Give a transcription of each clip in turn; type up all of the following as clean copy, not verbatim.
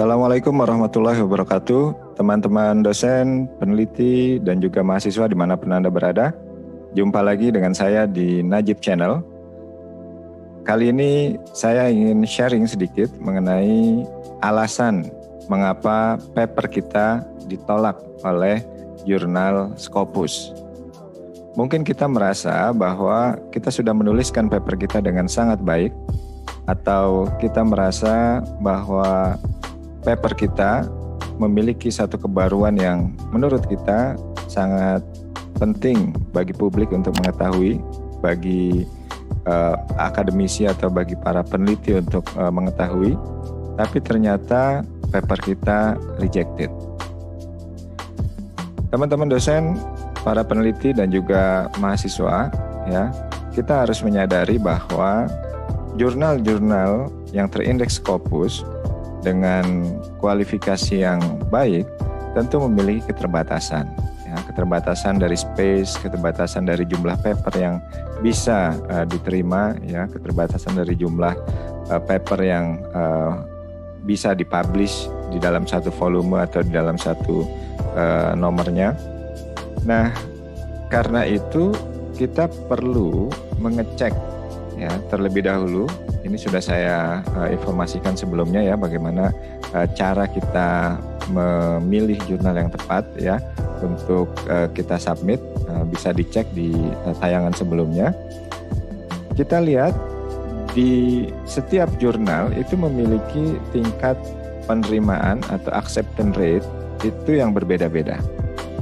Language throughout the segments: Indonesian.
Assalamualaikum warahmatullahi wabarakatuh, teman-teman dosen, peneliti, dan juga mahasiswa dimanapun Anda berada. Jumpa lagi dengan saya di Najib Channel. Kali ini saya ingin sharing sedikit mengenai alasan mengapa paper kita ditolak oleh jurnal Scopus. Mungkin kita merasa bahwa kita sudah menuliskan paper kita dengan sangat baik, atau kita merasa bahwa paper kita memiliki satu kebaruan yang menurut kita sangat penting bagi publik untuk mengetahui, bagi akademisi atau bagi para peneliti untuk mengetahui, tapi ternyata paper kita rejected. Teman-teman dosen, para peneliti dan juga mahasiswa, ya, kita harus menyadari bahwa jurnal-jurnal yang terindeks Scopus dengan kualifikasi yang baik tentu memiliki keterbatasan, ya, keterbatasan dari space, keterbatasan dari jumlah paper yang bisa diterima, ya, keterbatasan dari jumlah paper yang bisa dipublish di dalam satu volume atau di dalam satu nomornya. Nah, karena itu kita perlu mengecek, ya, terlebih dahulu. Ini sudah saya informasikan sebelumnya, ya, bagaimana cara kita memilih jurnal yang tepat, ya, untuk kita submit. Bisa dicek di tayangan sebelumnya. Kita lihat di setiap jurnal itu memiliki tingkat penerimaan atau acceptance rate itu yang berbeda-beda,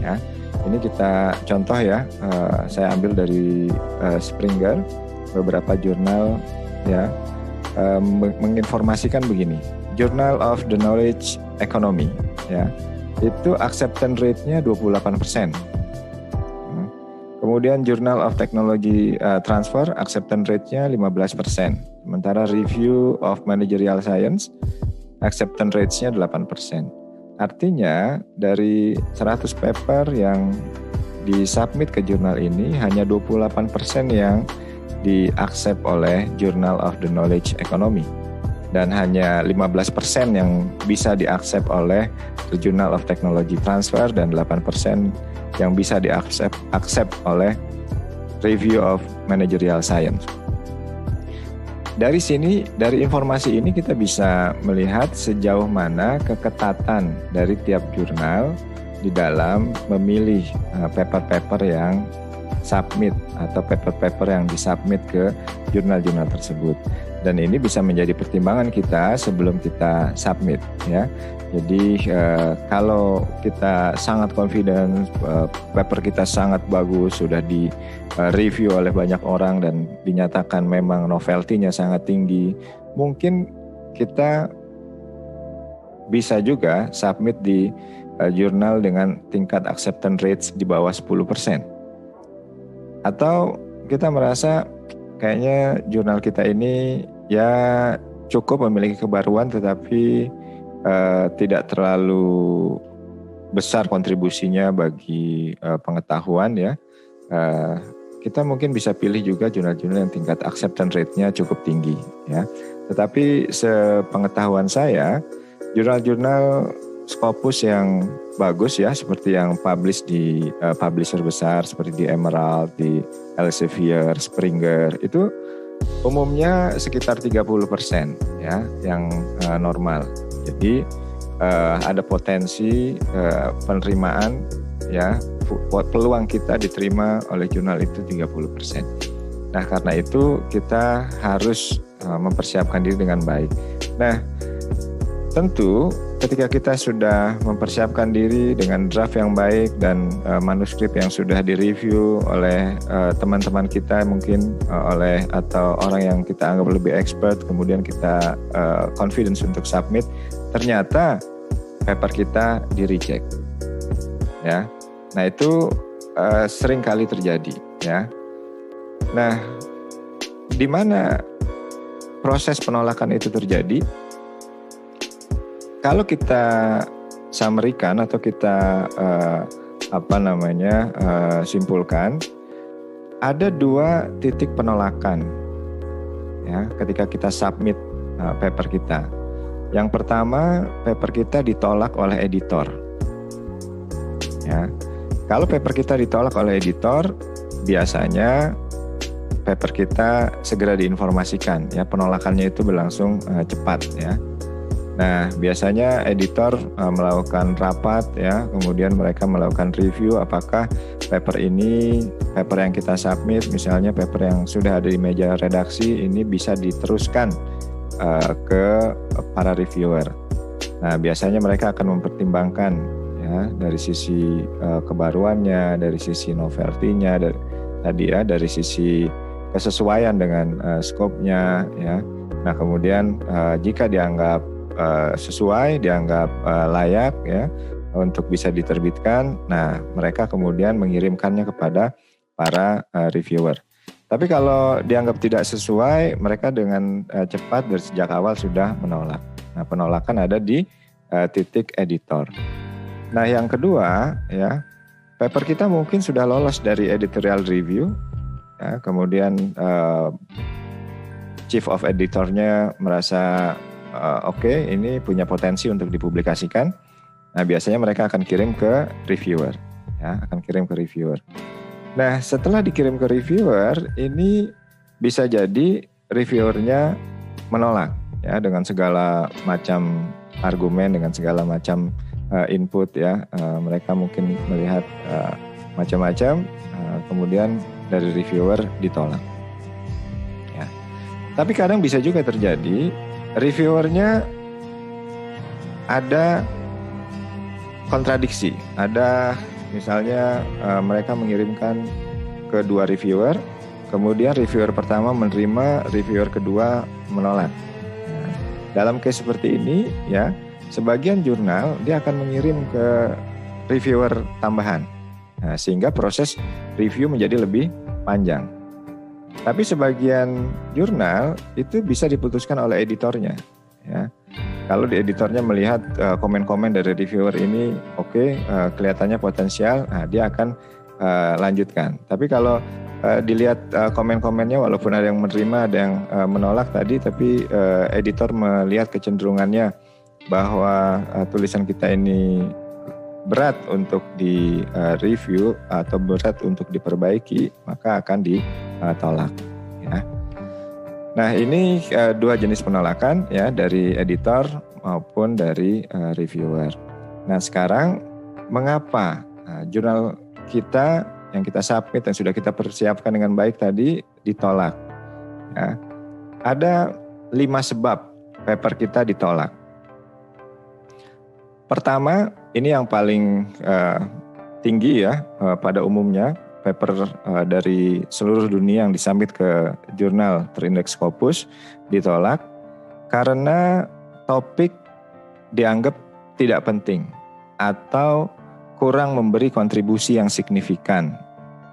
ya. Ini kita contoh, ya, saya ambil dari Springer, beberapa jurnal, ya, menginformasikan begini. Journal of the Knowledge Economy, ya, itu acceptance rate-nya 28%. Kemudian Journal of Technology Transfer acceptance rate-nya 15%. Sementara Review of Managerial Science acceptance rate-nya 8%. Artinya dari 100 paper yang disubmit ke jurnal ini hanya 28% yang di-accept oleh Journal of the Knowledge Economy, dan hanya 15% yang bisa di-accept oleh the Journal of Technology Transfer, dan 8% yang bisa di-accept oleh Review of Managerial Science. Dari sini, dari informasi ini kita bisa melihat sejauh mana keketatan dari tiap jurnal di dalam memilih paper-paper yang submit atau paper-paper yang disubmit ke jurnal-jurnal tersebut. Dan ini bisa menjadi pertimbangan kita sebelum kita submit, ya. Jadi kalau kita sangat confident, paper kita sangat bagus, sudah di review oleh banyak orang dan dinyatakan memang novelty-nya sangat tinggi, mungkin kita bisa juga submit di jurnal dengan tingkat acceptance rates di bawah 10%. Atau kita merasa kayaknya jurnal kita ini ya cukup memiliki kebaruan, tetapi tidak terlalu besar kontribusinya bagi pengetahuan, ya. Kita mungkin bisa pilih juga jurnal-jurnal yang tingkat acceptance rate-nya cukup tinggi, ya. Tetapi sepengetahuan saya, jurnal-jurnal Scopus yang bagus, ya, seperti yang publish di publisher besar seperti di Emerald, di Elsevier, Springer, itu umumnya sekitar 30%, ya, yang normal. Jadi ada potensi penerimaan, ya, peluang kita diterima oleh jurnal itu 30%. Nah, karena itu kita harus mempersiapkan diri dengan baik. Nah, tentu ketika kita sudah mempersiapkan diri dengan draft yang baik dan manuskrip yang sudah direview oleh teman-teman kita, mungkin oleh atau orang yang kita anggap lebih expert, kemudian kita confidence untuk submit, ternyata paper kita di-reject, ya. Nah, itu sering kali terjadi, ya. Nah, di mana proses penolakan itu terjadi? Kalau kita summary-kan atau kita simpulkan, ada 2 titik penolakan, ya, ketika kita submit paper kita. Yang pertama, paper kita ditolak oleh editor. Ya. Kalau paper kita ditolak oleh editor, biasanya paper kita segera diinformasikan. Ya, penolakannya itu berlangsung cepat. Ya. Nah, biasanya editor melakukan rapat, ya, kemudian mereka melakukan review apakah paper yang kita submit, misalnya paper yang sudah ada di meja redaksi ini bisa diteruskan ke para reviewer. Nah, biasanya mereka akan mempertimbangkan, ya, dari sisi kebaruannya, dari sisi novelty-nya, dari sisi kesesuaian dengan scope-nya, ya. Nah, kemudian jika dianggap sesuai, dianggap layak, ya, untuk bisa diterbitkan, nah mereka kemudian mengirimkannya kepada para reviewer. Tapi kalau dianggap tidak sesuai, mereka dengan cepat dari sejak awal sudah menolak. Nah, penolakan ada di titik editor. Nah, yang kedua, ya, paper kita mungkin sudah lolos dari editorial review, ya, kemudian chief of editornya merasa oke, ini punya potensi untuk dipublikasikan. Nah, biasanya mereka akan kirim ke reviewer, ya, Nah, setelah dikirim ke reviewer, ini bisa jadi reviewernya menolak, ya, dengan segala macam argumen, dengan segala macam input, ya. Mereka mungkin melihat macam-macam, kemudian dari reviewer ditolak. Ya. Tapi kadang bisa juga terjadi reviewernya ada kontradiksi, ada misalnya mereka mengirimkan ke dua reviewer, kemudian reviewer pertama menerima, reviewer kedua menolak. Nah, dalam case seperti ini, ya, sebagian jurnal dia akan mengirim ke reviewer tambahan, nah, sehingga proses review menjadi lebih panjang. Tapi sebagian jurnal itu bisa diputuskan oleh editornya, ya. Kalau di editornya melihat komen-komen dari reviewer ini oke, kelihatannya potensial, nah dia akan lanjutkan. Tapi kalau dilihat komen-komennya, walaupun ada yang menerima, ada yang menolak tadi, tapi editor melihat kecenderungannya bahwa tulisan kita ini berat untuk di review atau berat untuk diperbaiki, maka akan ditolak, ya. Nah, ini dua jenis penolakan, ya, dari editor maupun dari reviewer. Nah, sekarang mengapa jurnal kita yang kita submit, yang sudah kita persiapkan dengan baik tadi ditolak? Ya. Ada 5 sebab paper kita ditolak. Pertama, ini yang paling tinggi, ya, pada umumnya. Paper dari seluruh dunia yang disubmit ke jurnal terindeks Scopus ditolak karena topik dianggap tidak penting atau kurang memberi kontribusi yang signifikan,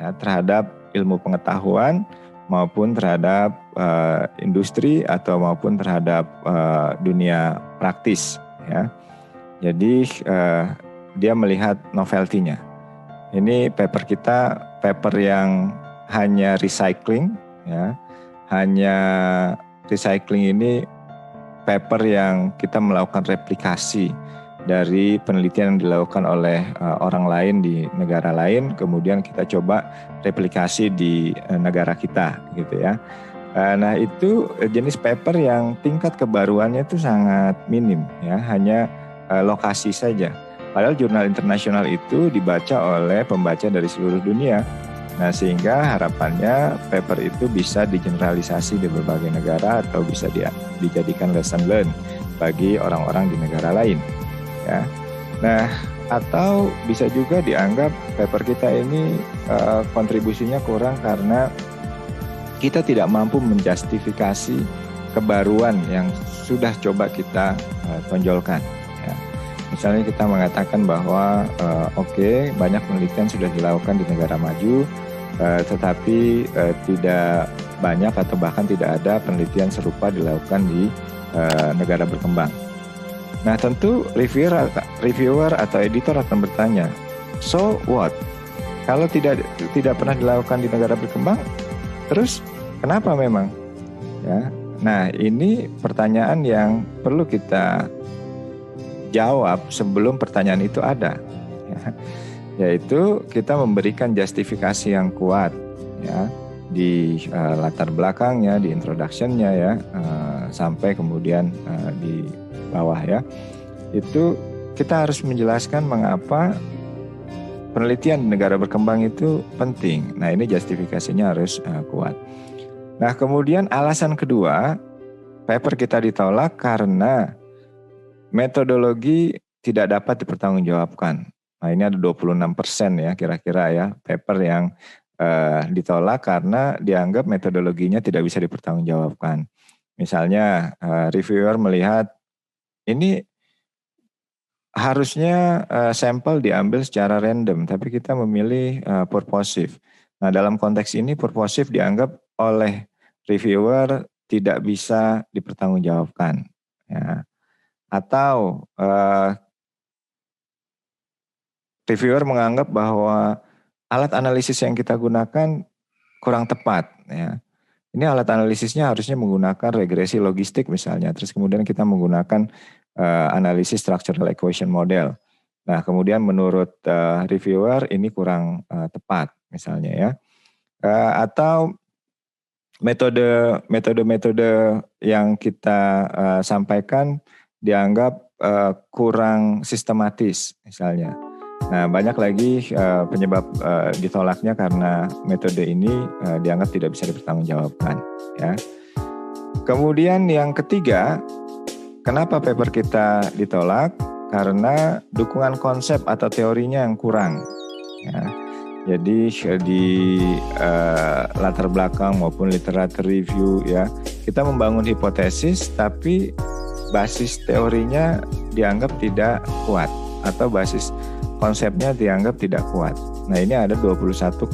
ya, terhadap ilmu pengetahuan maupun terhadap industri atau maupun terhadap dunia praktis, ya. Jadi dia melihat novelty-nya. Ini paper kita paper yang hanya recycling, ya. Hanya recycling ini paper yang kita melakukan replikasi dari penelitian yang dilakukan oleh orang lain di negara lain, kemudian kita coba replikasi di negara kita, gitu, ya. Nah, itu jenis paper yang tingkat kebaruannya itu sangat minim, ya, hanya lokasi saja. Padahal jurnal internasional itu dibaca oleh pembaca dari seluruh dunia. Nah, sehingga harapannya paper itu bisa digeneralisasi di berbagai negara atau bisa dijadikan lesson learn bagi orang-orang di negara lain, ya. Nah, atau bisa juga dianggap paper kita ini kontribusinya kurang karena kita tidak mampu menjustifikasi kebaruan yang sudah coba kita tonjolkan. Misalnya kita mengatakan bahwa banyak penelitian sudah dilakukan di negara maju, tetapi tidak banyak atau bahkan tidak ada penelitian serupa dilakukan di negara berkembang. Nah, tentu reviewer atau editor akan bertanya, so what? Kalau tidak pernah dilakukan di negara berkembang, terus kenapa memang? Ya, Nah, ini pertanyaan yang perlu kita jawab sebelum pertanyaan itu ada, ya. Yaitu kita memberikan justifikasi yang kuat, ya, di latar belakangnya, di introduction-nya, ya, sampai kemudian di bawah, ya. Itu kita harus menjelaskan mengapa penelitian di negara berkembang itu penting. Nah, ini justifikasinya harus kuat. Nah, kemudian alasan kedua, paper kita ditolak karena metodologi tidak dapat dipertanggungjawabkan. Nah, ini ada 26% ya kira-kira ya paper yang ditolak karena dianggap metodologinya tidak bisa dipertanggungjawabkan. Misalnya reviewer melihat ini harusnya sampel diambil secara random, tapi kita memilih purposive. Nah, dalam konteks ini purposive dianggap oleh reviewer tidak bisa dipertanggungjawabkan, ya. Atau reviewer menganggap bahwa alat analisis yang kita gunakan kurang tepat, ya. Ini alat analisisnya harusnya menggunakan regresi logistik misalnya, terus kemudian kita menggunakan analisis structural equation model. Nah, kemudian menurut reviewer ini kurang tepat misalnya, ya. Atau metode yang kita sampaikan dianggap kurang sistematis misalnya. Nah, banyak lagi penyebab ditolaknya karena metode ini dianggap tidak bisa dipertanggungjawabkan, ya. Kemudian yang ketiga, kenapa paper kita ditolak? Karena dukungan konsep atau teorinya yang kurang, ya. Jadi di latar belakang maupun literatur review, ya, kita membangun hipotesis tapi basis teorinya dianggap tidak kuat atau basis konsepnya dianggap tidak kuat. Nah, ini ada 21,3%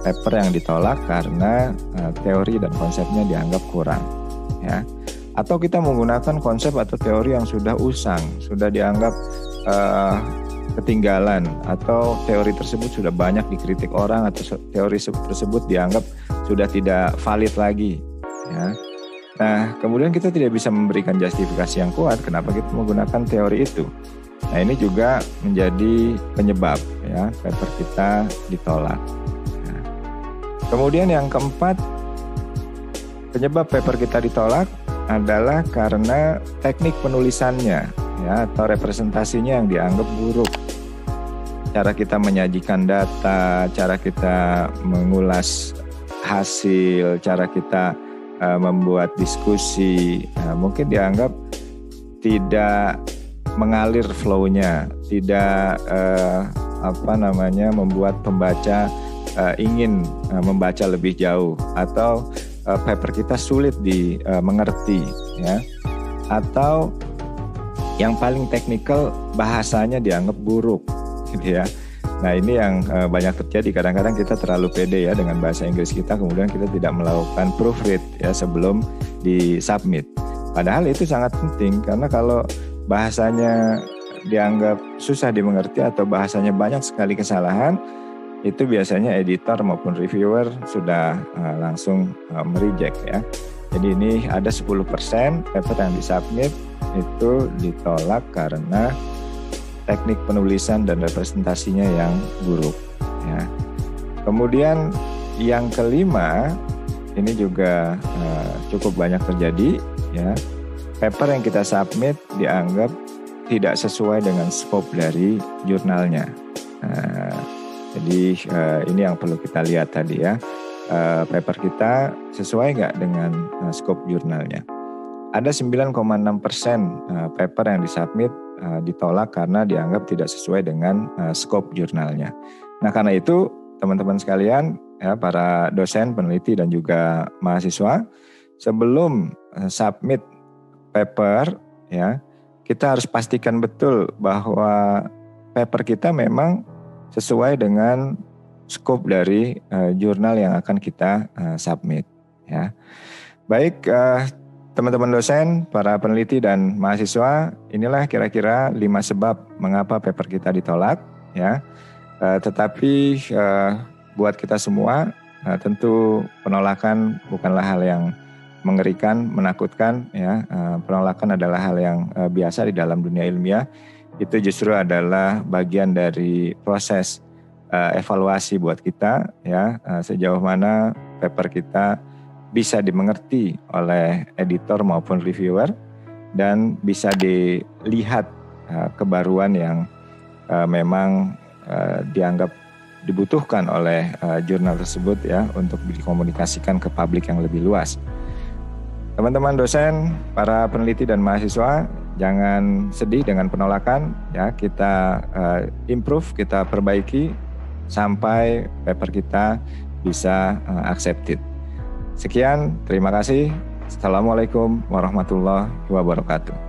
paper yang ditolak karena teori dan konsepnya dianggap kurang, ya. Atau kita menggunakan konsep atau teori yang sudah usang, sudah dianggap ketinggalan, atau teori tersebut sudah banyak dikritik orang, atau teori tersebut dianggap sudah tidak valid lagi, ya. Nah, kemudian kita tidak bisa memberikan justifikasi yang kuat kenapa kita menggunakan teori itu. Nah, ini juga menjadi penyebab, ya, paper kita ditolak. Nah, kemudian yang keempat, penyebab paper kita ditolak adalah karena teknik penulisannya, ya, atau representasinya yang dianggap buruk. Cara kita menyajikan data, cara kita mengulas hasil, cara kita membuat diskusi, mungkin dianggap tidak mengalir flow-nya, tidak membuat pembaca ingin membaca lebih jauh, atau paper kita sulit dimengerti, ya. Atau yang paling teknikal, bahasanya dianggap buruk, gitu, ya. Nah, ini yang banyak terjadi. Kadang-kadang kita terlalu pede, ya, dengan bahasa Inggris kita, kemudian kita tidak melakukan proofread, ya, sebelum disubmit. Padahal itu sangat penting, karena kalau bahasanya dianggap susah dimengerti atau bahasanya banyak sekali kesalahan, itu biasanya editor maupun reviewer sudah langsung mereject, ya. Jadi ini ada 10% paper yang disubmit itu ditolak karena teknik penulisan dan representasinya yang buruk, ya. Kemudian yang kelima, ini juga cukup banyak terjadi, ya. Paper yang kita submit dianggap tidak sesuai dengan scope dari jurnalnya. Jadi ini yang perlu kita lihat tadi, ya. Paper kita sesuai nggak dengan scope jurnalnya. Ada 9,6% paper yang disubmit ditolak karena dianggap tidak sesuai dengan scope jurnalnya. Nah, karena itu teman-teman sekalian, ya, para dosen, peneliti dan juga mahasiswa, sebelum submit paper, ya, kita harus pastikan betul bahwa paper kita memang sesuai dengan scope dari jurnal yang akan kita submit, ya. Baik, teman-teman dosen, para peneliti dan mahasiswa, inilah kira-kira 5 sebab mengapa paper kita ditolak, ya. Tetapi buat kita semua, tentu penolakan bukanlah hal yang mengerikan, menakutkan ya. Penolakan adalah hal yang biasa di dalam dunia ilmiah. Itu justru adalah bagian dari proses evaluasi buat kita ya, sejauh mana paper kita bisa dimengerti oleh editor maupun reviewer dan bisa dilihat kebaruan yang memang dianggap dibutuhkan oleh jurnal tersebut ya untuk dikomunikasikan ke publik yang lebih luas. Teman-teman dosen, para peneliti dan mahasiswa, jangan sedih dengan penolakan ya, kita improve, kita perbaiki sampai paper kita bisa accepted. Sekian, terima kasih. Assalamualaikum warahmatullahi wabarakatuh.